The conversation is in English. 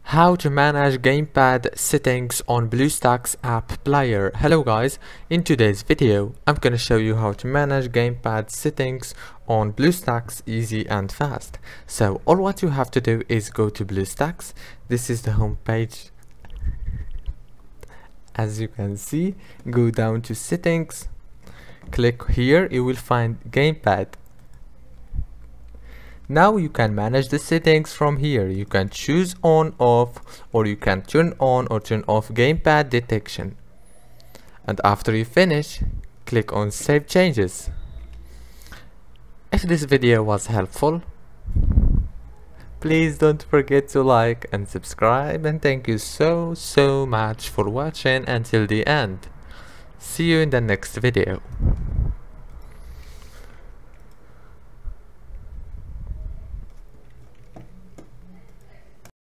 How to manage gamepad settings on Bluestacks AppPlayer. Hello guys, in today's video I'm gonna show you how to manage gamepad settings on Bluestacks easy and fast. So all what you have to do is go to Bluestacks. This is the home page. As you can see, go down to settings, click here, you will find gamepad. Now you can manage the settings from here. You can choose on, off, or you can turn on or turn off gamepad detection. And after you finish, click on Save Changes. If this video was helpful, please don't forget to like and subscribe, and thank you so much for watching until the end. See you in the next video.